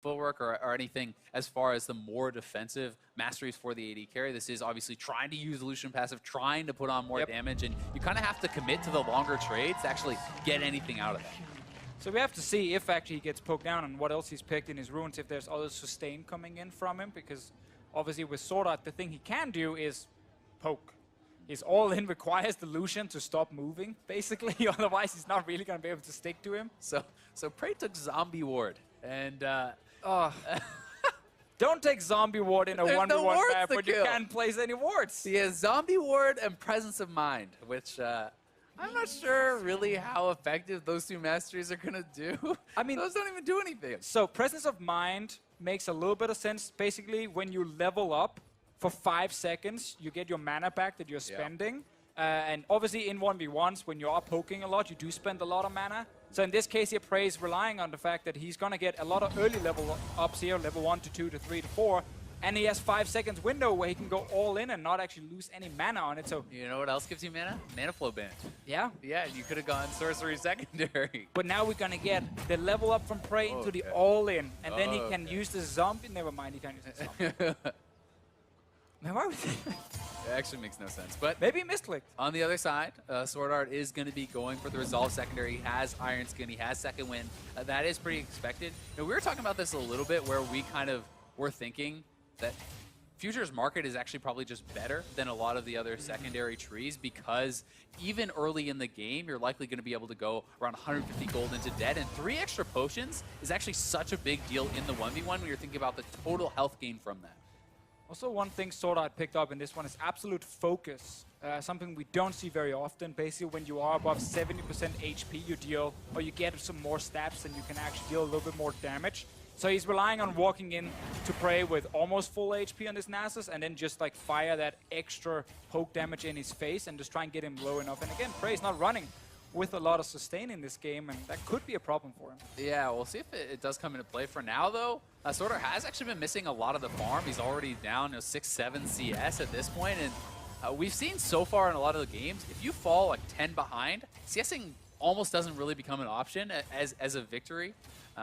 footwork or anything as far as the more defensive masteries for the AD carry. This is obviously trying to use Lucian passive, trying to put on more damage, and you kind of have to commit to the longer trades to actually get anything out of that. So we have to see if actually he gets poked down and what else he's picked in his runes, if there's other sustain coming in from him, because obviously with Sword Art, the thing he can do is poke. His all-in requires the Lucian to stop moving, basically, otherwise he's not really going to be able to stick to him. So Prey took Zombie Ward, and don't take Zombie Ward in a 1v1 map where you can't place any wards. He has Zombie Ward and Presence of Mind, which I'm not sure really how effective those two masteries are going to do. I mean, those don't even do anything. So Presence of Mind makes a little bit of sense. Basically, when you level up for 5 seconds, you get your mana back that you're spending. And obviously in 1v1s, when you are poking a lot, you do spend a lot of mana. So in this case here, Prey is relying on the fact that he's going to get a lot of early level ups here, level 1 to 2 to 3 to 4. And he has 5 seconds window where he can go all in and not actually lose any mana on it. So you know what else gives you mana? Mana flow band. Yeah. Yeah, you could have gone sorcery secondary. But now we're going to get the level up from Prey into the all in. And then he can use the zombie. Never mind, he can't use the zombie. Man, why would It actually makes no sense. But maybe he misclicked. On the other side, Sword Art is going to be going for the Resolve secondary. He has Iron Skin. He has Second Wind. That is pretty expected. Now, we were talking about this a little bit where we kind of were thinking that Futures Market is actually probably just better than a lot of the other secondary trees because even early in the game, you're likely going to be able to go around 150 gold into dead, and 3 extra potions is actually such a big deal in the 1v1 when you're thinking about the total health gain from that. Also, one thing Sword Art picked up in this one is absolute focus. Something we don't see very often. Basically, when you are above 70% HP, you deal, or you get some more stabs and you can actually deal a little bit more damage. So he's relying on walking in to Prey with almost full HP on his Nasus and then just like fire that extra poke damage in his face and just try and get him low enough. And again, Prey's not running with a lot of sustain in this game, and that could be a problem for him. Yeah, we'll see if it does come into play. For now, though, Sword Art has actually been missing a lot of the farm. He's already down 6-7 CS at this point, and we've seen so far in a lot of the games, if you fall like 10 behind, CSing almost doesn't really become an option as a victory.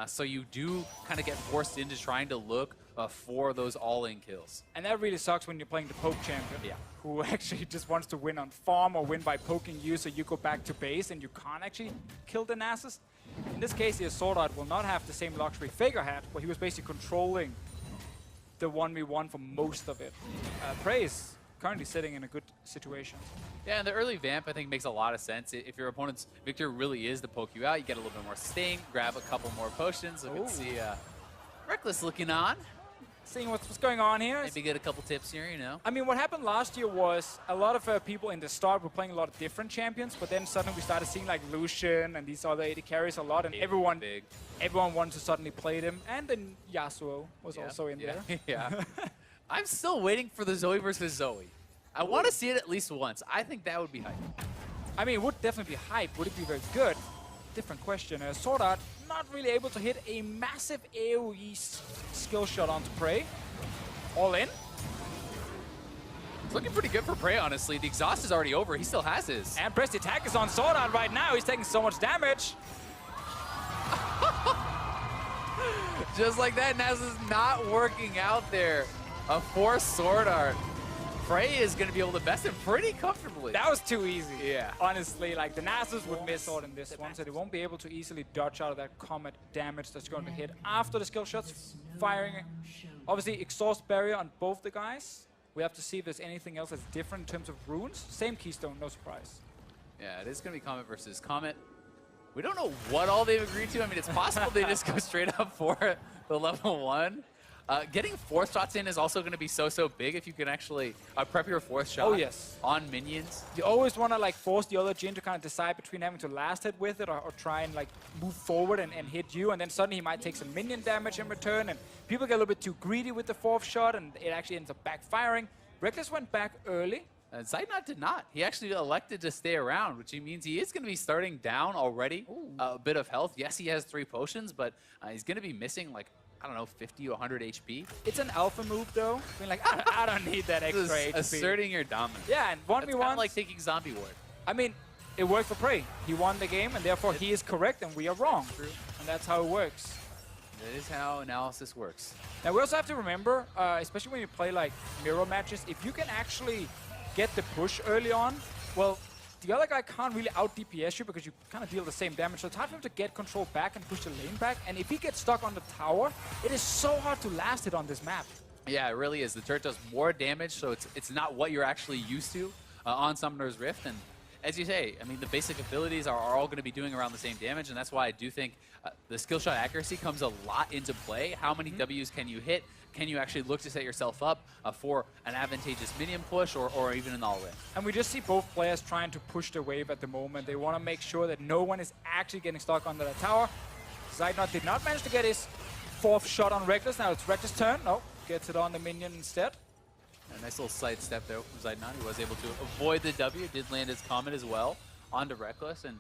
So you do kind of get forced into trying to look for those all-in kills. And that really sucks when you're playing the poke champion, who actually just wants to win on farm or win by poking you, so you go back to base and you can't actually kill the Nasus. In this case, here, Sword Art will not have the same luxury Faker had, where he was basically controlling the 1v1 for most of it. Prey is currently sitting in a good situation. Yeah, and the early vamp, I think, makes a lot of sense. If your opponent's Victor really is to poke you out, you get a little bit more sustain, grab a couple more potions. So we can see Reckless looking on. Seeing what's going on here. Maybe get a couple tips here, you know. I mean, what happened last year was a lot of people in the start were playing a lot of different champions, but then suddenly we started seeing like Lucian and these other AD carries a lot, and everyone wanted to suddenly play them. And then Yasuo was also in there. Yeah. I'm still waiting for the Zoe versus Zoe. I want to see it at least once. I think that would be hype. I mean, it would definitely be hype. Would it be very good? Different question. Sword Art not really able to hit a massive AoE skill shot onto Prey. All in. It's looking pretty good for Prey, honestly. The exhaust is already over. He still has his. And press attack is on Sword Art right now. He's taking so much damage. Just like that, Nasus is not working out there. A forced Sword Art. Prey is going to be able to best him pretty comfortably. That was too easy. Yeah. Honestly, like the Nasus would miss out in this one, so they won't be able to easily dodge out of that comet damage that's going to hit after the skill shots firing. Obviously, exhaust barrier on both the guys. We have to see if there's anything else that's different in terms of runes. Same keystone, no surprise. Yeah, it is going to be Comet versus Comet. We don't know what all they've agreed to. I mean, it's possible they just go straight up for the level 1. Getting 4th shots in is also going to be so big if you can actually prep your 4th shot on minions. You always want to like force the other Jhin to kind of decide between having to last hit with it or try and like move forward and hit you, and then suddenly he might take some minion damage in return, and people get a little bit too greedy with the 4th shot and it actually ends up backfiring. Reckless went back early. Zaynot did not. He actually elected to stay around, which means he is going to be starting down already. A bit of health. Yes, he has 3 potions, but he's going to be missing like, I don't know, 50 to 100 HP. It's an alpha move, though. I mean, like, I don't need that extra HP. Asserting your dominance. Yeah, and 1v1. It's kind of like taking Zombie Ward. I mean, it worked for Prey. He won the game, and therefore he is correct, and we are wrong. True. And that's how it works. That is how analysis works. Now we also have to remember, especially when you play like mirror matches, if you can actually get the push early on, well, the other guy can't really out DPS you because you kind of deal the same damage. So it's hard for him to get control back and push the lane back. And if he gets stuck on the tower, it is so hard to last it on this map. Yeah, it really is. The turret does more damage, so it's not what you're actually used to on Summoner's Rift. And as you say, I mean, the basic abilities are all going to be doing around the same damage, and that's why I do think the skill shot accuracy comes a lot into play. How many Ws can you hit? Can you actually look to set yourself up for an advantageous minion push or even an all-in? And we just see both players trying to push the wave at the moment. They want to make sure that no one is actually getting stuck under the tower. Zeidnot did not manage to get his 4th shot on Reckless. Now it's Reckless' turn. No, gets it on the minion instead. A nice little side step there from Zeidnot. He was able to avoid the W, did land his comment as well onto Reckless. And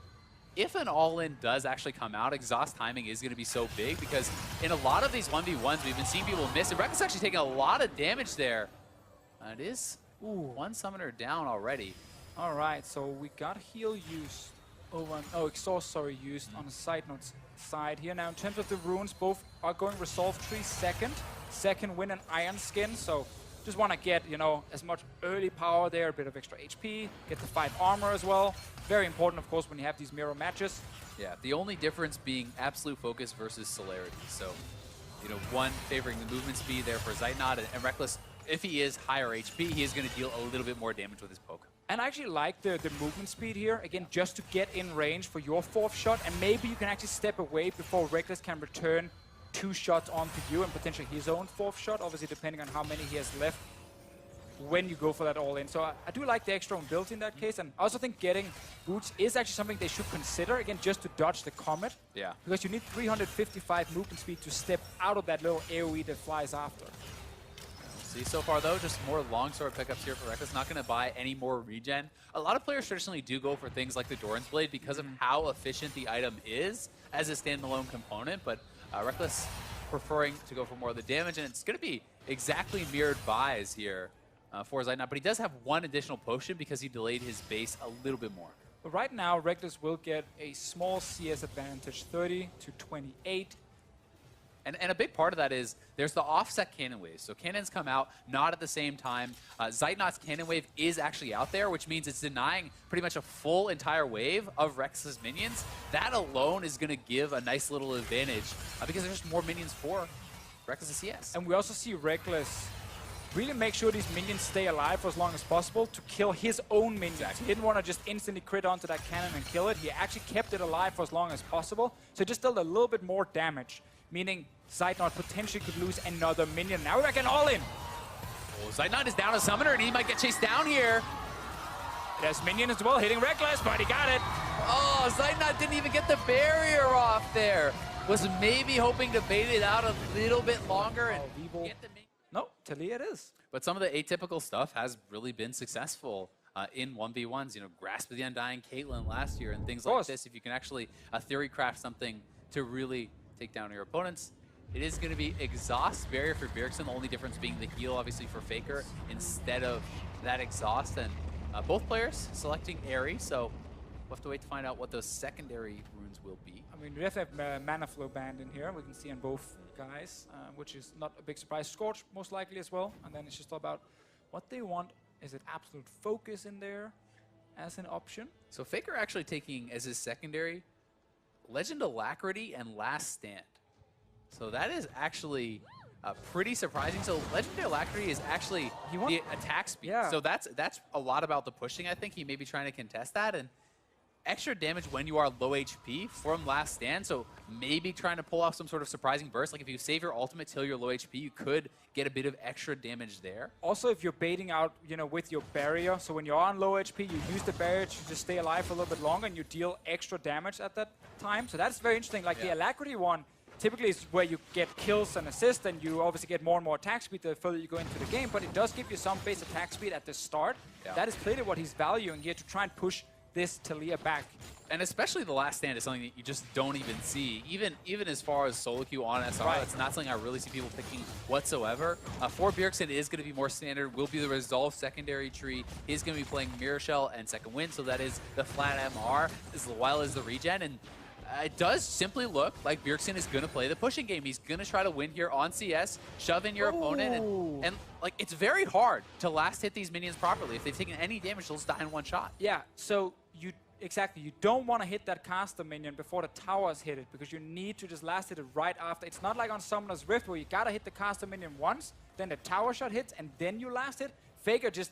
if an all-in does actually come out, exhaust timing is going to be so big because in a lot of these 1v1s, we've been seeing people miss. And Reckless actually taking a lot of damage there. It is one summoner down already. All right, so we got heal used over, exhaust, sorry, used on the Zeidnot's side here. Now, in terms of the runes, both are going Resolve Tree second win an Iron Skin, so just want to get, you know, as much early power there, a bit of extra HP, get the 5 armor as well. Very important, of course, when you have these mirror matches. Yeah, the only difference being absolute focus versus celerity. So, you know, one favoring the movement speed there for Zeidnot, and Reckless, if he is higher HP, he is going to deal a little bit more damage with his poke. And I actually like the movement speed here, again, just to get in range for your 4th shot, and maybe you can actually step away before Reckless can return 2 shots onto you and potentially his own 4th shot, obviously depending on how many he has left when you go for that all-in. So I do like the extra build in that case, and I also think getting boots is actually something they should consider, again, just to dodge the comet. Yeah. Because you need 355 movement speed to step out of that little AoE that flies after. See, so far though, just more longsword pickups here for Reckless. Not going to buy any more regen. A lot of players traditionally do go for things like the Doran's Blade because of how efficient the item is as a standalone component, but Reckless preferring to go for more of the damage, and it's going to be exactly mirrored buys here for Zeidnot, but he does have one additional potion because he delayed his base a little bit more. But right now, Reckless will get a small CS advantage, 30 to 28. And a big part of that is there's the offset cannon waves. So cannons come out not at the same time. Zeidnot's cannon wave is actually out there, which means it's denying pretty much a full entire wave of Rex's minions. That alone is going to give a nice little advantage because there's just more minions for Reckless' CS. And we also see Reckless really make sure these minions stay alive for as long as possible to kill his own minions. Exactly. He didn't want to just instantly crit onto that cannon and kill it. He actually kept it alive for as long as possible. So it just dealt a little bit more damage, meaning Zeidnot potentially could lose another minion. Now we're back in all in. Oh, Zeidnot is down a summoner and he might get chased down here. There's minion as well hitting Reckless, but he got it. Oh, Zeidnot didn't even get the barrier off there. Was maybe hoping to bait it out a little bit longer and get the minion. No, Talia it is. But some of the atypical stuff has really been successful in 1v1s. You know, Grasp of the Undying, Caitlyn last year, and things like this. If you can actually theory craft something to really take down your opponents, it is going to be exhaust barrier for Bjergsen. The only difference being the heal, obviously, for Faker instead of that exhaust. And both players selecting Aerie, so we'll have to wait to find out what those secondary runes will be. I mean, we have to have mana flow banned in here. We can see on both guys, which is not a big surprise. Scorch, most likely as well. And then it's just all about what they want. Is it absolute focus in there as an option? So Faker actually taking as his secondary Legend Alacrity and Last Stand. So that is actually pretty surprising. So Legendary Alacrity is actually the attack speed. Yeah. So that's a lot about the pushing, I think. He may be trying to contest that. And extra damage when you are low HP from Last Stand. So maybe trying to pull off some sort of surprising burst. Like if you save your ultimate till you're low HP, you could get a bit of extra damage there. Also, if you're baiting out, you know, with your barrier, so when you're on low HP, you use the barrier to just stay alive for a little bit longer and you deal extra damage at that time. So that's very interesting. Like the Alacrity one typically is where you get kills and assists, and you obviously get more and more attack speed the further you go into the game, but it does give you some base attack speed at the start. That is clearly what he's valuing here to try and push this Talia back. And especially the Last Stand is something that you just don't even see. Even as far as solo queue on SR, that's not something I really see people picking whatsoever. For Bjergsen, it is going to be more standard, will be the Resolve secondary tree. He's going to be playing Mirror Shell and Second Wind, so that is the flat MR, as well as the regen. And It does simply look like Bjergsen is going to play the pushing game. He's going to try to win here on CS, shove in your opponent, and like it's very hard to last hit these minions properly. If they've taken any damage, they'll just die in one shot. Yeah, so you don't want to hit that caster minion before the towers hit it, because you need to just last hit it right after. It's not like on Summoner's Rift where you gotta hit the caster minion once, then the tower shot hits, and then you last hit. Faker just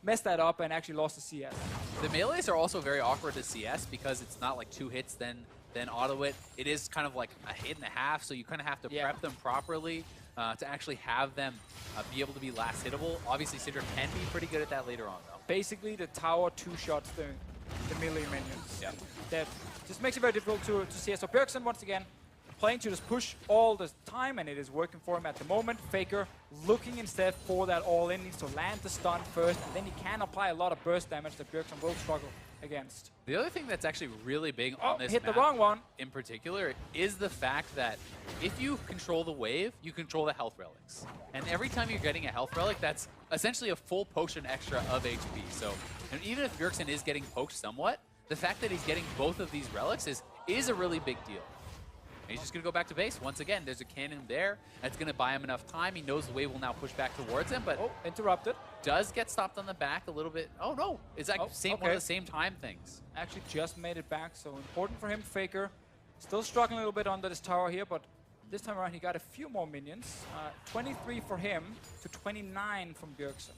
messed that up and actually lost the CS. The melees are also very awkward to CS because it's not like 2 hits then auto it. It is kind of like a hit and a half, so you kind of have to prep them properly to actually have them be able to be last hittable. Obviously, Sidra can be pretty good at that later on, though. Basically, the tower 2-shots the melee minions. Yeah. That just makes it very difficult to CS. So Bjergsen, once again, playing to just push all the time, and it is working for him at the moment. Faker looking instead for that all-in, needs to land the stun first, and then he can apply a lot of burst damage that Bjergsen will struggle against. The other thing that's actually really big on this hit map the wrong one in particular is the fact that if you control the wave, you control the health relics. And every time you're getting a health relic, that's essentially a full potion extra of HP. So and even if Bjergsen is getting poked somewhat, the fact that he's getting both of these relics is a really big deal. And he's just going to go back to base. Once again, there's a cannon there. That's going to buy him enough time. He knows the wave will now push back towards him, but interrupted. Does get stopped on the back a little bit. Oh, no. It's like one of the same time things. Actually just made it back, so important for him. Faker still struggling a little bit under this tower here, but this time around he got a few more minions. 23 for him to 29 from Bjergsen.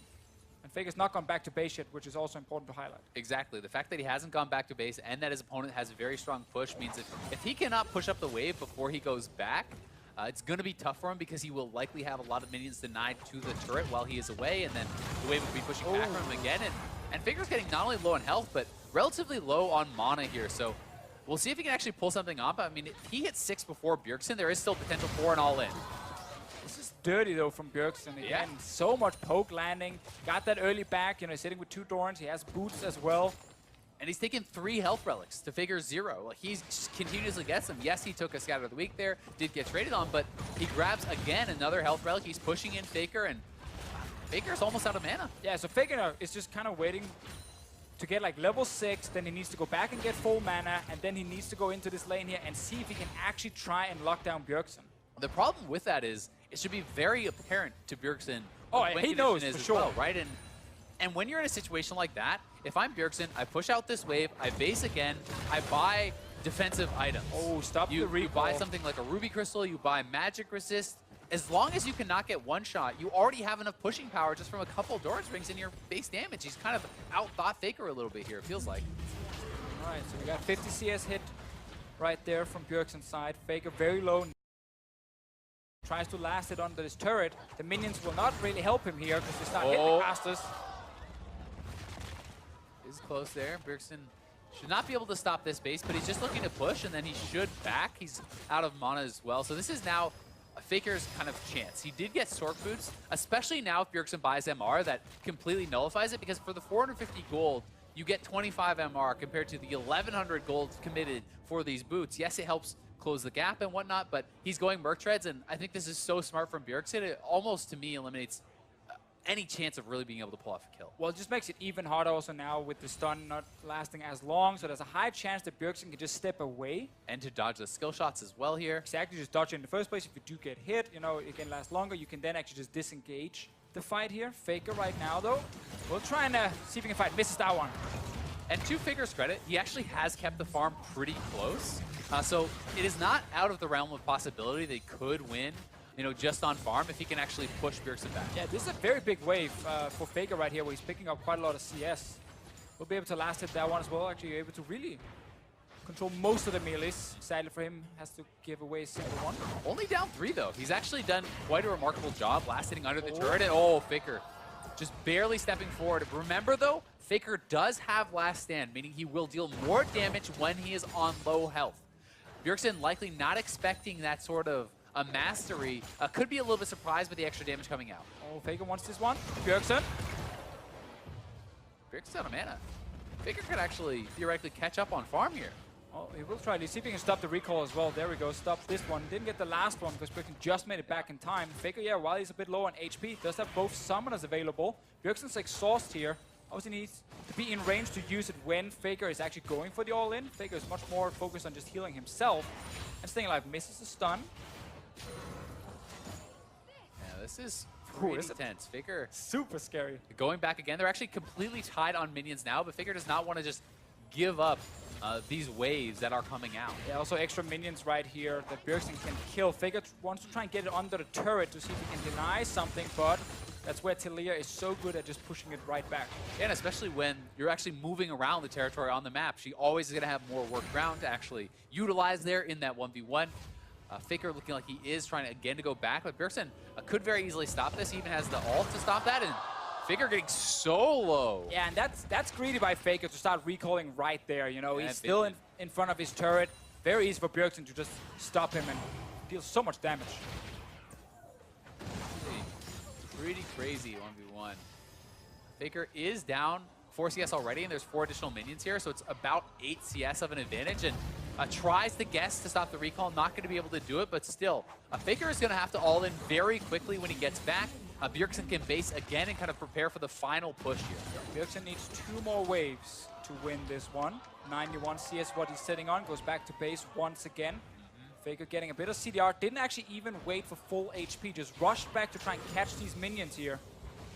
And Faker's not gone back to base yet, which is also important to highlight. Exactly. The fact that he hasn't gone back to base and that his opponent has a very strong push means if he cannot push up the wave before he goes back, it's going to be tough for him because he will likely have a lot of minions denied to the turret while he is away, and then the wave will be pushing back from him again. And Faker's getting not only low on health, but relatively low on mana here. So we'll see if he can actually pull something up. I mean, if he hits 6 before Bjergsen, there is still potential for an all-in. This is dirty, though, from Bjergsen. Again, so much poke landing. Got that early back. You know, he's sitting with 2 Dorns. He has boots as well. And he's taken 3 health relics to Faker's 0. Like, he just continuously gets them. Yes, he took a Scatter of the Week there, did get traded on, but he grabs, again, another health relic. He's pushing in Faker, and Faker's almost out of mana. Yeah, so Faker is just kind of waiting to get like level 6, then he needs to go back and get full mana, and then he needs to go into this lane here and see if he can actually try and lock down Bjergsen. The problem with that is, it should be very apparent to Bjergsen. Oh, he knows for sure. Well, right? And when you're in a situation like that, if I'm Bjergsen, I push out this wave, I base again, I buy defensive items. Oh, stop the recall. You buy something like a Ruby Crystal, you buy Magic Resist. As long as you cannot get one shot, you already have enough pushing power just from a couple Doran Springs in your base damage. He's kind of outthought Faker a little bit here, it feels like. All right, so we got 50 CS hit right there from Bjergsen's side. Faker very low. Tries to last it under this turret. The minions will not really help him here because they start hitting the casters. Is close there. Bjergsen should not be able to stop this base, but he's just looking to push, and then he should back. He's out of mana as well. So this is now Faker's kind of chance. He did get Sork Boots, especially now if Bjergsen buys MR, that completely nullifies it, because for the 450 gold, you get 25 MR compared to the 1100 gold committed for these boots. Yes, it helps close the gap and whatnot, but he's going Merc Treads, and I think this is so smart from Bjergsen. It almost, to me, eliminates any chance of really being able to pull off a kill. Well, it just makes it even harder also now with the stun not lasting as long, so there's a high chance that Bjergsen can just step away. And to dodge the skill shots as well here. Exactly, just dodge it in the first place. If you do get hit, you know, it can last longer. You can then actually just disengage the fight here. Faker right now, though, we'll try and see if he can fight. Misses that one. And to Faker's credit, he actually has kept the farm pretty close. So it is not out of the realm of possibility they could win, you know, just on farm if he can actually push Bjergsen back. Yeah, this is a very big wave for Faker right here, where he's picking up quite a lot of CS. We'll be able to last hit that one as well. Actually, able to really control most of the melees. Sadly for him, has to give away a single one. Only down 3, though. He's actually done quite a remarkable job last hitting under the turret. And Faker just barely stepping forward. Remember, though, Faker does have last stand, meaning he will deal more damage when he is on low health. Bjergsen likely not expecting that sort of a mastery. Could be a little bit surprised with the extra damage coming out. Oh, Faker wants this one. Bjergsen's out of mana. Faker could actually theoretically catch up on farm here. Oh, he will try. Let's see if he can stop the recall as well. There we go. Stop this one. Didn't get the last one because Bjergsen just made it back in time. Faker, yeah, while he's a bit low on HP, does have both summoners available. Bjergsen's exhaust here. Obviously needs to be in range to use it when Faker is actually going for the all-in. Faker is much more focused on just healing himself. And staying alive, misses the stun. Yeah, this is pretty tense. Faker Super scary. going back again. They're actually completely tied on minions now, but Faker does not want to just give up these waves that are coming out. Yeah, also extra minions right here that Bjergsen can kill. Faker wants to try and get it under the turret to see if he can deny something, but that's where Taliyah is so good at just pushing it right back. And especially when you're actually moving around the territory on the map, she always is going to have more work ground to actually utilize there in that 1v1. Faker looking like he is trying to, again, to go back, but Bjergsen could very easily stop this. He even has the ult to stop that, and Faker getting so low. Yeah, and that's greedy by Faker to start recalling right there. You know, Yeah, he's still in front of his turret. Very easy for Bjergsen to just stop him and deal so much damage. Pretty crazy 1v1. Faker is down 4 CS already, and there's 4 additional minions here, so it's about 8 CS of an advantage, and tries to guess to stop the recall. Not going to be able to do it, but still, Faker is going to have to all in very quickly when he gets back. Bjergsen can base again and kind of prepare for the final push here. Bjergsen needs 2 more waves to win this one. 91 CS what he's sitting on, goes back to base once again. Faker getting a bit of CDR, didn't actually even wait for full HP, just rushed back to try and catch these minions here.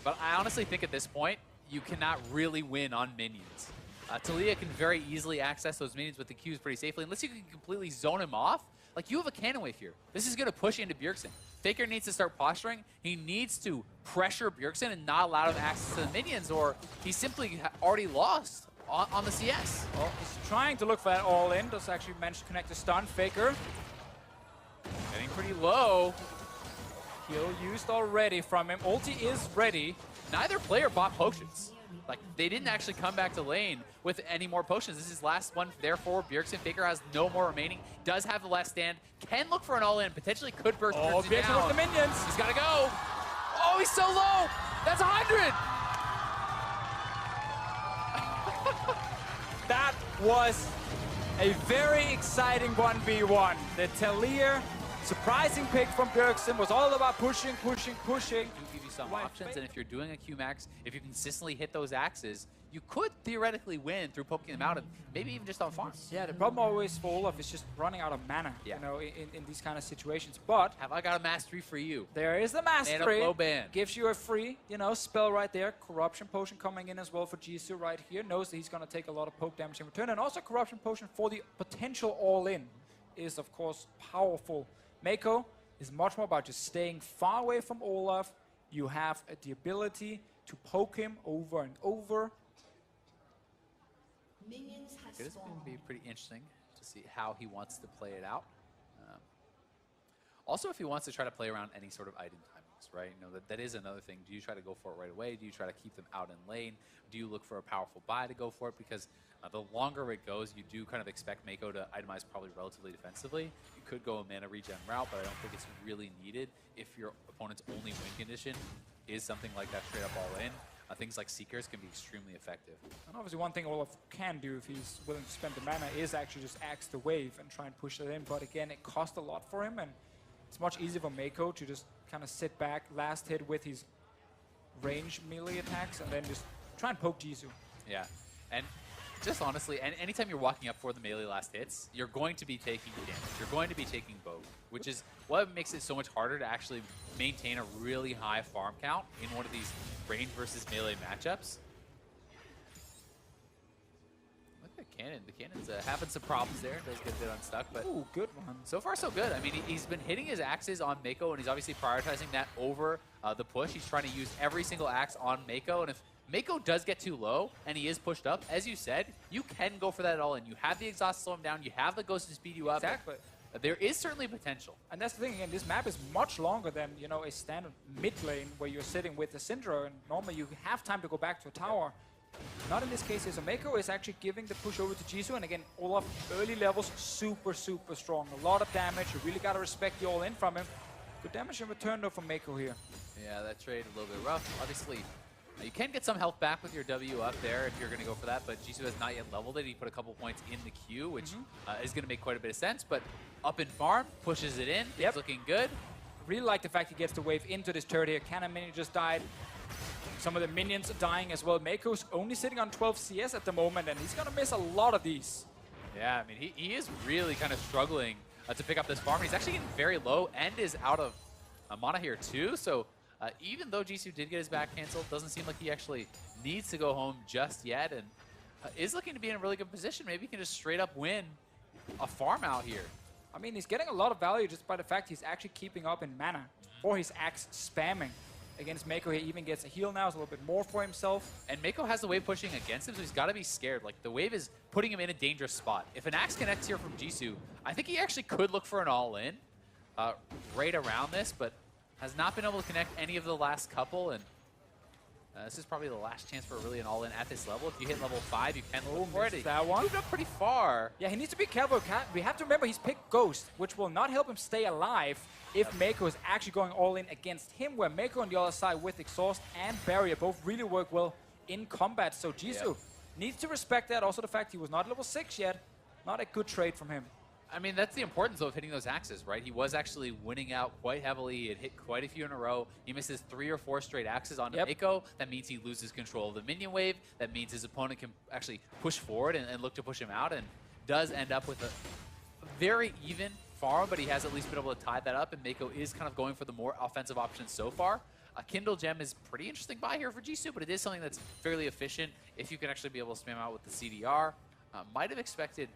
But I honestly think at this point, you cannot really win on minions. Taliyah can very easily access those minions with the Qs pretty safely, unless you can completely zone him off. Like, you have a cannon wave here. This is going to push into Bjergsen. Faker needs to start posturing. He needs to pressure Bjergsen and not allow him access to the minions, or he's simply already lost on the CS. Well, he's trying to look for that all-in. Does actually manage to connect the stun. Faker Getting pretty low. heal used already from him. Ulti is ready. Neither player bought potions. Like, they didn't actually come back to lane with any more potions. This is last one, therefore, Bjergsen. Faker has no more remaining. Does have the last stand. Can look for an all-in. Potentially could burst Oh, Bjergsen Bjergsen down. with the minions. He's got to go. Oh, he's so low. That's 100. That was a very exciting 1v1. The Taliyah surprising pick from Bjergsen was all about pushing. Give you some Right, options, and if you're doing a Q-Max, if you consistently hit those axes, you could theoretically win through poking them out, and maybe even just on farms. Yeah, the problem always for Olaf is just running out of mana, Yeah. you know, in these kind of situations. But Have I got a mastery for you? there is the Mana mastery. flow ban. Gives you a free, you know, spell right there. Corruption potion coming in as well for Jisoo right here. Knows that he's going to take a lot of poke damage in return. And also corruption potion for the potential all-in is, of course, powerful. Mako is much more about just staying far away from Olaf. You have the ability to poke him over and over. It is going to be pretty interesting to see how he wants to play it out. Also, if he wants to try to play around any sort of item timings, right? You know, that is another thing. Do you try to go for it right away? Do you try to keep them out in lane? Do you look for a powerful buy to go for it? Because the longer it goes, you do kind of expect Mako to itemize probably relatively defensively. You could go a mana regen route, but I don't think it's really needed if your opponent's only win condition is something like that straight up all in. Things like Seekers can be extremely effective. And obviously one thing Olaf can do if he's willing to spend the mana is actually just axe the wave and try and push it in. But again, it costs a lot for him, and it's much easier for Mako to just kind of sit back, last hit with his range melee attacks, and then just try and poke Jisoo. Yeah, and just honestly, and anytime you're walking up for the melee last hits, you're going to be taking damage. You're going to be taking both, which is what makes it so much harder to actually maintain a really high farm count in one of these range versus melee matchups. Look at the cannon. The cannon's having some problems there. Does get a bit unstuck, but Ooh, good one. so far so good. I mean, he's been hitting his axes on Mako, and he's obviously prioritizing that over the push. He's trying to use every single axe on Mako, and if Mako does get too low and he is pushed up, as you said, you can go for that all in. You have the exhaust to slow him down. You have the ghost to speed you up. Exactly. There is certainly potential. And that's the thing, again, this map is much longer than, you know, a standard mid lane where you're sitting with the Syndra, and normally you have time to go back to a tower. Not in this case, so Mako is actually giving the push over to Jisoo, and again, Olaf, early levels, super strong. A lot of damage, you really gotta respect the all-in from him. Good damage in return though from Mako here. Yeah, that trade a little bit rough. Obviously, you can get some health back with your W up there if you're going to go for that, but Jisoo has not yet leveled it. He put a couple points in the queue, which is going to make quite a bit of sense, but up in farm, pushes it in. It's looking good. Really like the fact he gets the wave into this turret here. Cannon Mini just died. Some of the minions are dying as well. Mako's only sitting on 12 CS at the moment, and he's going to miss a lot of these. Yeah, I mean, he is really kind of struggling to pick up this farm. He's actually getting very low and is out of mana here too. So even though Jisoo did get his back canceled, doesn't seem like he actually needs to go home just yet, and is looking to be in a really good position. Maybe he can just straight up win a farm out here. I mean, he's getting a lot of value just by the fact he's actually keeping up in mana or his axe spamming. Against Mako, he even gets a heal now. It's a little bit more for himself. And Mako has the wave pushing against him, so he's got to be scared. Like, the wave is putting him in a dangerous spot. If an axe connects here from Jisoo, I think he actually could look for an all-in right around this, but has not been able to connect any of the last couple. And this is probably the last chance for really an all-in at this level. If you hit level 5, you can look for it. That one. Moved up pretty far. Yeah, he needs to be careful. We have to remember he's picked Ghost, which will not help him stay alive if Mako is actually going all in against him, where Mako on the other side with Exhaust and Barrier both really work well in combat. So Jisoo needs to respect that. Also the fact he was not level 6 yet. Not a good trade from him. I mean, that's the importance of hitting those axes, right? He was actually winning out quite heavily. He had hit quite a few in a row. He misses 3 or 4 straight axes onto Mako. That means he loses control of the minion wave. That means his opponent can actually push forward and look to push him out, and does end up with a very even farm, but he has at least been able to tie that up, and Mako is kind of going for the more offensive options so far. A Kindle Gem is pretty interesting buy here for Jisoo, but it is something that's fairly efficient if you can actually be able to spam out with the CDR. Might have expected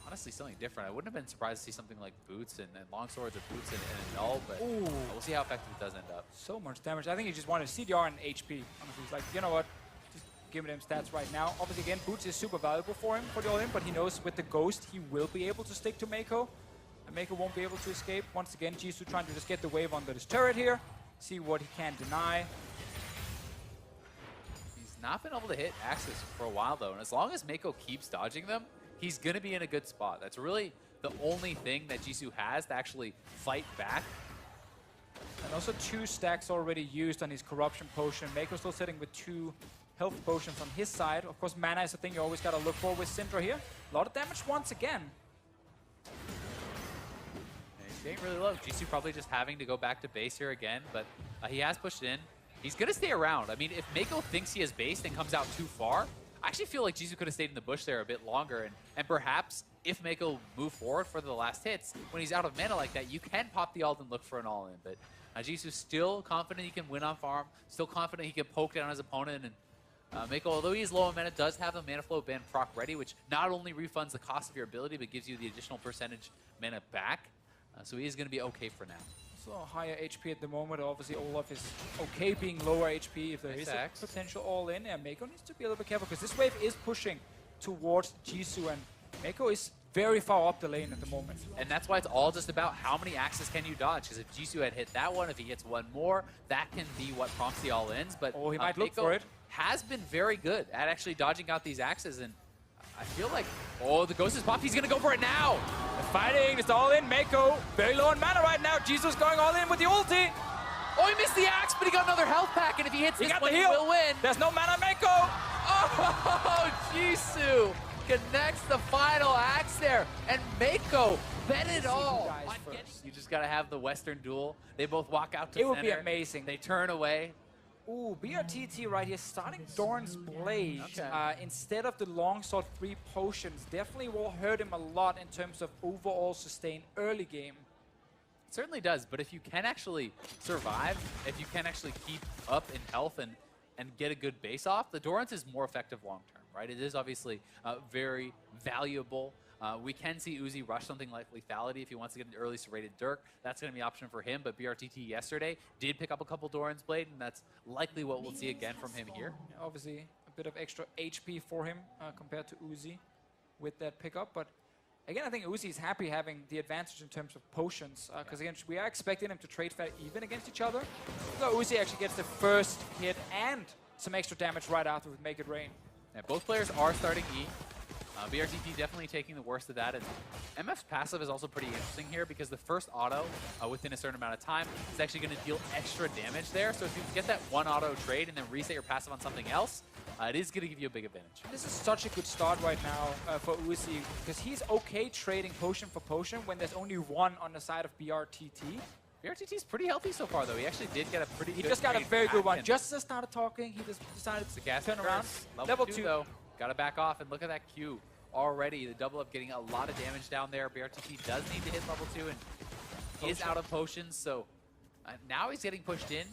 honestly something different. I wouldn't have been surprised to see something like boots and long swords or boots and a null, but we'll see how effective it does end up. So much damage. I think he just wanted CDR and HP. Honestly, he's like, you know what? Just giving him stats right now. Obviously, again, boots is super valuable for him for the all-in, but he knows with the Ghost he will be able to stick to Mako. And Mako won't be able to escape. Once again, Jisoo trying to just get the wave onto this turret here. See what he can deny. He's not been able to hit axes for a while, though. And as long as Mako keeps dodging them, he's going to be in a good spot. That's really the only thing that Jisoo has to actually fight back. And also 2 stacks already used on his Corruption Potion. Mako still sitting with 2 health potions on his side. Of course, mana is a thing you always got to look for with Syndra here. A lot of damage once again. He's getting really low. Jisoo probably just having to go back to base here again, but he has pushed in. He's going to stay around. I mean, if Mako thinks he has base and comes out too far, I actually feel like Jisoo could have stayed in the bush there a bit longer, and perhaps if Mako moved forward for the last hits, when he's out of mana like that, you can pop the ult and look for an all-in. But Jisoo's still confident he can win on farm, still confident he can poke down his opponent, and Mako, although he is low on mana, does have the Mana Flow Band proc ready, which not only refunds the cost of your ability, but gives you the additional percentage mana back. So he is going to be okay for now. So higher HP at the moment. Obviously, Olaf is okay being lower HP if there is a potential all-in. And Mako needs to be a little bit careful because this wave is pushing towards Jisoo, and Mako is very far up the lane at the moment. And that's why it's all just about how many axes can you dodge. Because if Jisoo had hit that one, if he hits one more, that can be what prompts the all-ins. But he might look Mako for it. Has been very good at actually dodging out these axes, and I feel like, the Ghost is popped. He's going to go for it now. The fighting is all in. Mako very low on mana right now. Jisoo's going all in with the ulti. Oh, he missed the axe, but he got another health pack, and if he hits this one, he will win. There's no mana, Mako. Oh, Jisoo connects the final axe there, and Mako bet it all. You just got to have the Western duel. They both walk out to center. It would be amazing. They turn away. Ooh, BRTT right here, starting Doran's Blade instead of the Longsword 3 potions. Definitely will hurt him a lot in terms of overall sustain early game. It certainly does, but if you can actually survive, if you can actually keep up in health and get a good base off, the Doran's is more effective long term, right? It is obviously very valuable. We can see Uzi rush something like Lethality if he wants to get an early serrated Dirk. That's going to be an option for him, but BRTT yesterday did pick up a couple Doran's Blade, and that's likely what we'll see again from him here. Yeah, obviously, a bit of extra HP for him compared to Uzi with that pickup, but again, I think Uzi is happy having the advantage in terms of potions, because again, we are expecting them to trade fair even against each other. So Uzi actually gets the first hit and some extra damage right after with Make It Rain. Yeah, both players are starting E. BRTT definitely taking the worst of that, and MF's passive is also pretty interesting here because the first auto within a certain amount of time is actually going to deal extra damage there. So if you get that one auto trade and then reset your passive on something else, it is going to give you a big advantage. This is such a good start right now for Uzi because he's okay trading potion for potion when there's only one on the side of BRTT. BRTT's pretty healthy so far, though. He actually did get a pretty He good just got a trade very good back, one. and Just as I started talking, he just decided the to gas turn around. Level 2, though. Got to back off, and look at that Q already. The double up getting a lot of damage down there. BRTT does need to hit level 2, and he is out of potions, so now he's getting pushed in.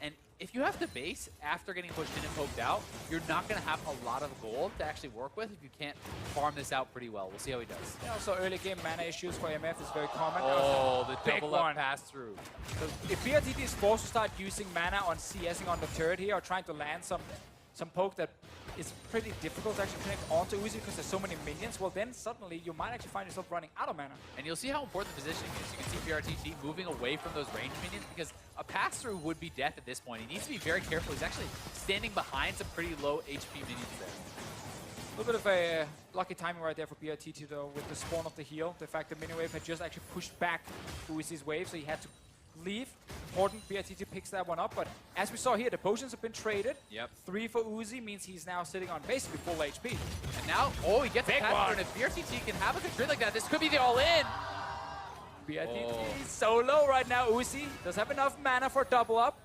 And if you have to base after getting pushed in and poked out, you're not going to have a lot of gold to actually work with if you can't farm this out pretty well. We'll see how he does. Yeah, also early game mana issues for MF is very common. Oh, the big double up one. pass through. So if BRTT is forced to start using mana on CSing on the turret here, or trying to land some poke that is pretty difficult to actually connect onto Uzi because there's so many minions, well then suddenly you might actually find yourself running out of mana. And you'll see how important the positioning is. You can see BRTT moving away from those range minions because a pass-through would be death at this point. He needs to be very careful. He's actually standing behind some pretty low HP minions there. A little bit of a lucky timing right there for BRTT though, with the spawn of the heal. The fact that Miniwave had just actually pushed back Uzi's wave, so he had to leave. Important, BRTT picks that one up, but as we saw here, the potions have been traded. Yep. 3 for Uzi means he's now sitting on basically full HP. And now, oh, he gets a Big pass one. through, and if BRTT can have a good trade like that, this could be the all-in. BRTT Oh. is so low right now. Uzi does have enough mana for double up.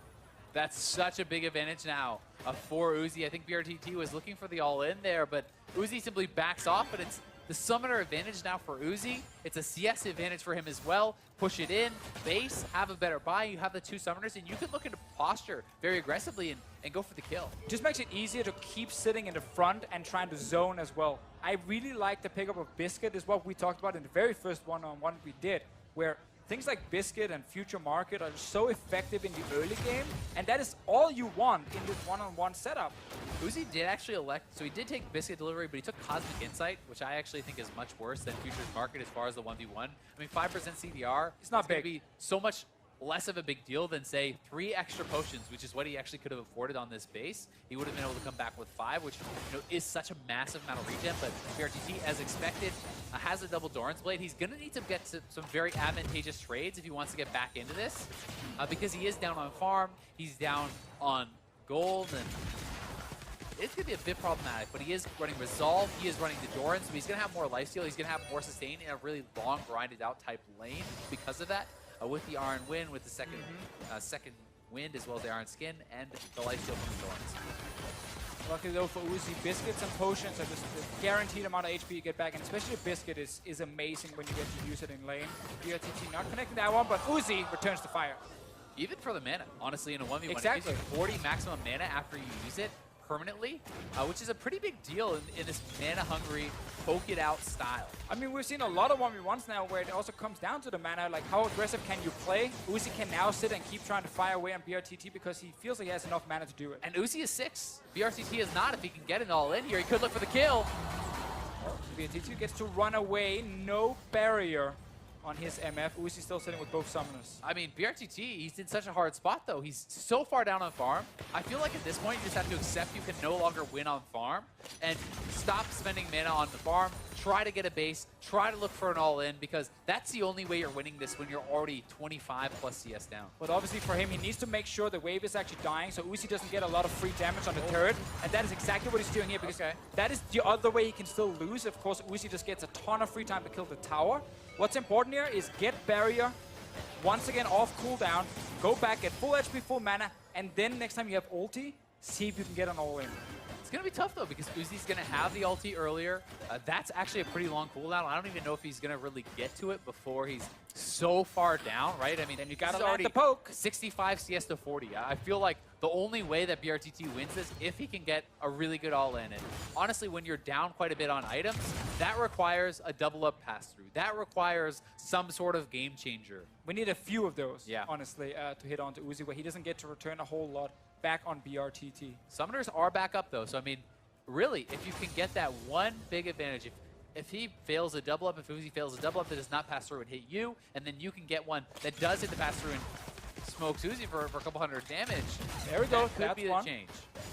That's such a big advantage now for Uzi. I think BRTT was looking for the all-in there, but Uzi simply backs off, but it's the summoner advantage now for Uzi. It's a CS advantage for him as well. Push it in, base, have a better buy. You have the 2 summoners, and you can look into posture very aggressively and go for the kill. Just makes it easier to keep sitting in the front and trying to zone as well. I really like the pickup of Biscuit, is what we talked about in the very first one-on-one we did, where things like Biscuit and Future Market are so effective in the early game, and that is all you want in this one-on-one setup. Uzi did actually elect, so he did take Biscuit Delivery, but he took Cosmic Insight, which I actually think is much worse than Future's Market as far as the 1v1. I mean, 5% CDR, It's not gonna big. be so much less of a big deal than, say, 3 extra potions, which is what he actually could have afforded on this base. He would have been able to come back with 5, which is such a massive amount of regen, but BRTT, as expected, has a double Doran's Blade. He's going to need to get some very advantageous trades if he wants to get back into this, because he is down on farm, he's down on gold, and it's going to be a bit problematic, but he is running Resolve, he is running the Doran, so he's going to have more lifesteal, he's going to have more sustain in a really long, grinded out type lane because of that. With the Iron Wind, with the second wind, as well as the Iron Skin, and the lifesteal from the Dorans. Luckily though for Uzi, Biscuits and Potions are just the guaranteed amount of HP you get back, and especially Biscuit is amazing when you get to use it in lane. BRTT not connecting that one, but Uzi returns to fire. Even for the mana, honestly, in a 1v1, Exactly. it gives you 40 maximum mana after you use it permanently, which is a pretty big deal in this mana-hungry, poke-it-out style. I mean, we've seen a lot of 1v1s now where it also comes down to the mana, like how aggressive can you play? Uzi can now sit and keep trying to fire away on BRTT because he feels like he has enough mana to do it. And Uzi is 6. BRTT is not. If he can get it all in here, he could look for the kill. BRTT gets to run away, no barrier on his MF. Uzi still sitting with both summoners. I mean, BRTT, he's in such a hard spot, though. He's so far down on farm. I feel like at this point, you just have to accept you can no longer win on farm and stop spending mana on the farm, try to get a base, try to look for an all-in, because that's the only way you're winning this when you're already 25 plus CS down. But obviously for him, he needs to make sure the wave is actually dying so Uzi doesn't get a lot of free damage on the turret. And that is exactly what he's doing here, because that is the other way he can still lose. Of course, Uzi just gets a ton of free time to kill the tower. What's important here is get barrier, once again off cooldown, go back, get full HP, full mana, and then next time you have ulti, see if you can get an all-in. It's going to be tough, though, because Uzi's going to have the ulti earlier. That's actually a pretty long cooldown. I don't even know if he's going to really get to it before he's so far down, right? I mean, Then you got to already land the poke. 65 CS to 40. I feel like the only way that BRTT wins this, if he can get a really good all-in. And honestly, when you're down quite a bit on items, that requires a double-up pass-through. That requires some sort of game changer. We need a few of those, Yeah. honestly, to hit onto Uzi, where he doesn't get to return a whole lot back on BRTT. Summoners are back up, though. So, I mean, really, if you can get that one big advantage, if he fails a double up, if Uzi fails a double up that does not pass through and hit you, and then you can get one that does hit the pass through and smokes Uzi for a couple hundred damage. There we go. That could That's be the one. change.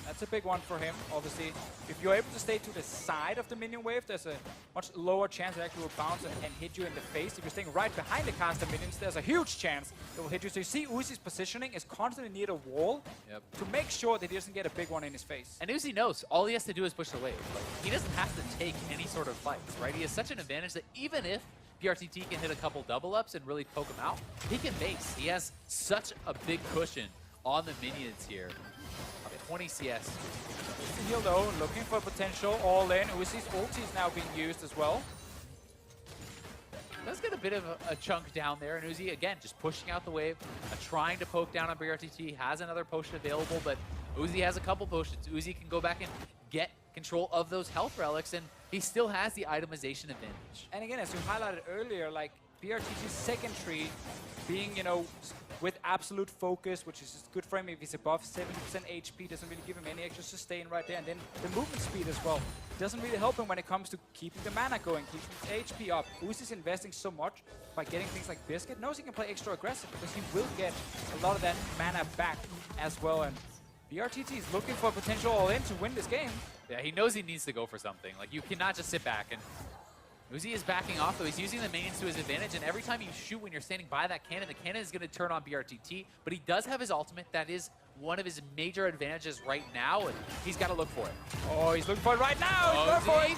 That's a big one for him, obviously. If you're able to stay to the side of the minion wave, there's a much lower chance it actually will bounce and hit you in the face. If you're staying right behind the caster minions, there's a huge chance it will hit you. So you see Uzi's positioning is constantly near the wall to make sure that he doesn't get a big one in his face. And Uzi knows all he has to do is push the wave. Like, he doesn't have to take any sort of fights, right? He has such an advantage that even if PRTT can hit a couple double-ups and really poke him out, he can base. He has such a big cushion on the minions here. 20 CS. Heal though, looking for potential all in. Uzi's ulti is now being used as well. Does get a bit of a chunk down there, and Uzi, again, just pushing out the wave, trying to poke down on BRTT, has another potion available, but Uzi has a couple potions. Uzi can go back and get control of those health relics, and he still has the itemization advantage. And again, as you highlighted earlier, like BRTT's second tree being, you know, with absolute focus, which is good for him if he's above 70% HP, doesn't really give him any extra sustain right there. And then the movement speed as well doesn't really help him when it comes to keeping the mana going, keeping his HP up. Uzi's investing so much by getting things like Biscuit. Knows he can play extra aggressive because he will get a lot of that mana back as well. And BRTT is looking for potential all-in to win this game. Yeah, he knows he needs to go for something. Like, you cannot just sit back. And Uzi is backing off, though. He's using the minions to his advantage, and every time you shoot when you're standing by that cannon, the cannon is going to turn on BRTT, but he does have his ultimate. That is one of his major advantages right now, and he's got to look for it. Oh, he's looking for it right now! He's going for it!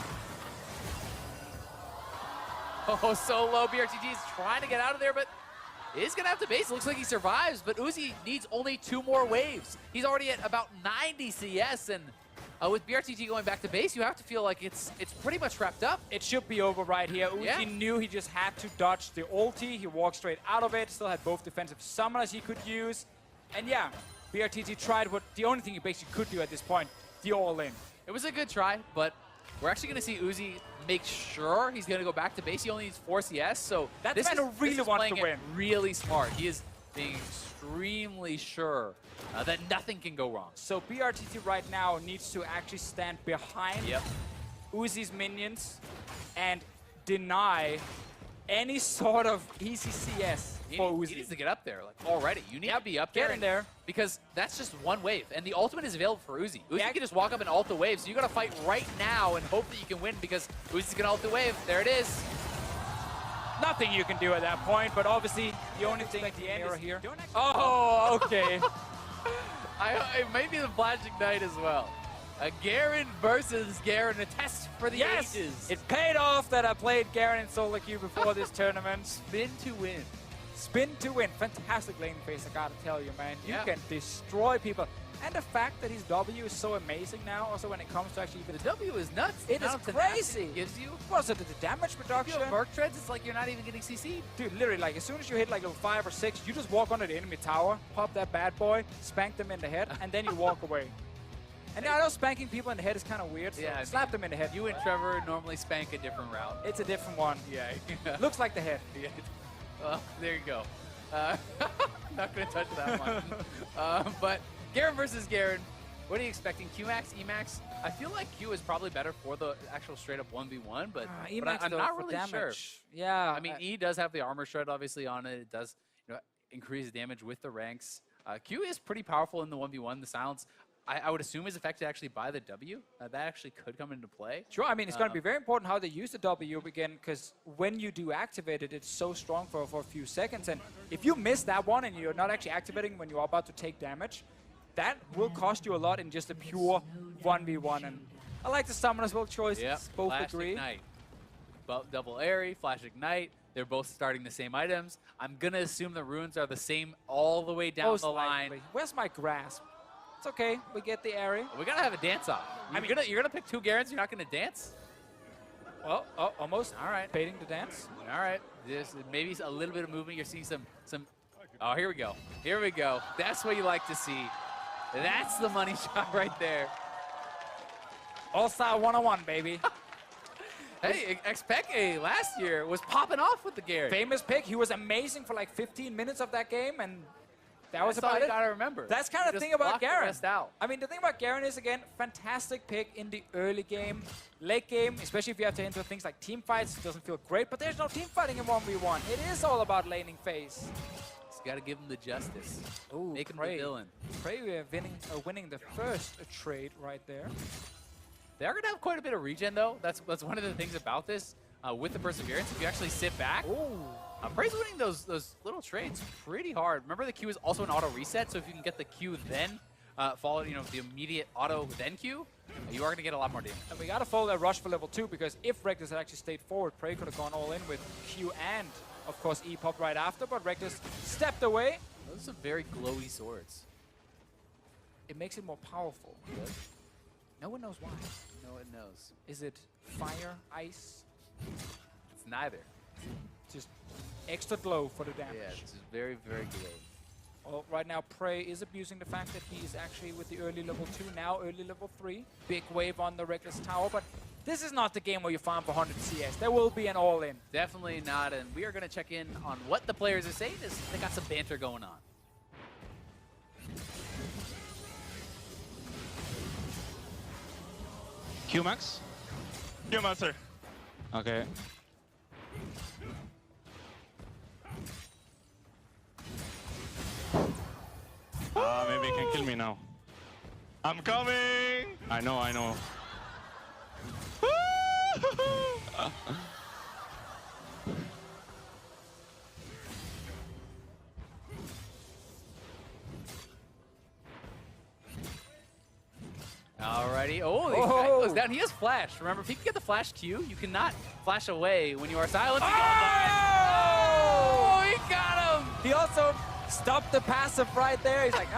Oh, so low. BRTT is trying to get out of there, but is going to have to base. Looks like he survives, but Uzi needs only 2 more waves. He's already at about 90 CS, and with BRTT going back to base, you have to feel like it's pretty much wrapped up. It should be over right here. Uzi knew he just had to dodge the ulti. He walked straight out of it. Still had both defensive summoners he could use. And yeah, BRTT tried what the only thing he basically could do at this point, the all-in. It was a good try, but we're actually going to see Uzi make sure he's going to go back to base. He only needs 4 CS, so that man really wants to win. Really smart. He is being extremely sure that nothing can go wrong. So BRTT right now needs to actually stand behind Uzi's minions and deny any sort of easy CS for Uzi. He needs to get up there, like, already. You need to be up there. Get in there. Because that's just one wave, and the ultimate is available for Uzi. Uzi can just walk up and ult the wave, so you got to fight right now and hope that you can win, because Uzi's going to ult the wave. There it is. Nothing you can do at that point, but obviously the only thing at the end is here. Oh, okay. It may be the Flashing Knight as well. A Garen versus Garen, a test for the ages. It paid off that I played Garen in solo queue before this tournament. Spin to win. Spin to win. Fantastic lane phase, I gotta tell you, man. You can destroy people. And the fact that his W is so amazing now, also when it comes to actually even... The W is nuts. It is crazy. It gives you... What is it, the damage reduction? If you have Merc Treads, it's like you're not even getting CC'd. Dude, literally, like, as soon as you hit, like, level 5 or 6, you just walk onto the enemy tower, pop that bad boy, spank them in the head, and then you walk away. And I know spanking people in the head is kind of weird, so slap them in the head. You and Trevor normally spank a different route. It's a different one. Yeah. Looks like the head. Yeah. Well, there you go. Not going to touch that one. But Garen versus Garen. What are you expecting? Q-Max, E-Max? I feel like Q is probably better for the actual straight-up 1v1, but I'm not really sure. Yeah. I mean, E does have the armor shred, obviously, on it. It does increase damage with the ranks. Q is pretty powerful in the 1v1. The silence, I would assume, is affected actually by the W. That actually could come into play. Sure. I mean, it's going to be very important how they use the W again, because when you do activate it, it's so strong for a few seconds. And if you miss that one and you're not actually activating when you're about to take damage, that will cost you a lot in just a pure 1v1. And I like the summoners well choices. Yep. Both Flash agree. Ignite. Double Airy, Flash Ignite. They're both starting the same items. I'm going to assume the runes are the same all the way down the line. Where's my grasp? It's okay. We get the area. We got to have a dance-off. You're gonna pick 2 Garens? You're not going to dance? Well, almost. All right. Baiting the dance. All right. Just maybe a little bit of movement. You're seeing some... Oh, here we go. Here we go. That's what you like to see. That's the money shot right there. All-Star 101, baby. Hey, Xpeke last year was popping off with the Garen. Famous pick. He was amazing for like 15 minutes of that game, and that was That's all about you it. gotta remember. That's kind of the thing about Garen. Out. I mean, the thing about Garen is, again, fantastic pick in the early game. Late game, especially if you have to enter things like team fights, it doesn't feel great, but there's no team fighting in 1v1. It is all about laning phase. Just gotta give him the justice. Ooh, make him the villain. Prey winning the first trade right there. They're going to have quite a bit of regen, though. That's one of the things about this. With the Perseverance, if you actually sit back, Prey's winning those little trades pretty hard. Remember, the Q is also an auto reset, so if you can get the Q then followed, the immediate auto then Q, you are going to get a lot more damage. And we gotta follow that rush for level 2, because if Reckless had actually stayed forward, Prey could have gone all in with Q and, of course, E pop right after, but Reckless stepped away. Those are very glowy swords. It makes it more powerful. Yep. No one knows why. No one knows. Is it fire, ice? It's neither. Just extra glow for the damage. Yeah, it's just very, very glowy. Well, right now, Prey is abusing the fact that he's actually with the early level 2, now early level 3. Big wave on the Reckless Tower, but this is not the game where you farm for 100 CS. There will be an all-in. Definitely not, and we are going to check in on what the players are saying. They got some banter going on. Q-Max? Q-Max, sir. Okay. Maybe you can kill me now. I'm coming! I know. Alrighty. Oh, the guy goes down. He has flash. Remember, if he can get the flash Q, you cannot flash away when you are silenced. Oh, he got him! He also stopped the passive right there. He's like,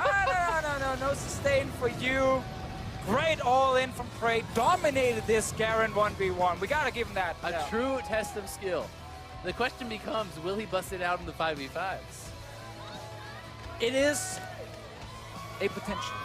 no sustain for you. Great all-in from Prey. Dominated this Garen 1v1. We gotta give him that. A true test of skill. The question becomes, will he bust it out in the 5v5s? It is a potential.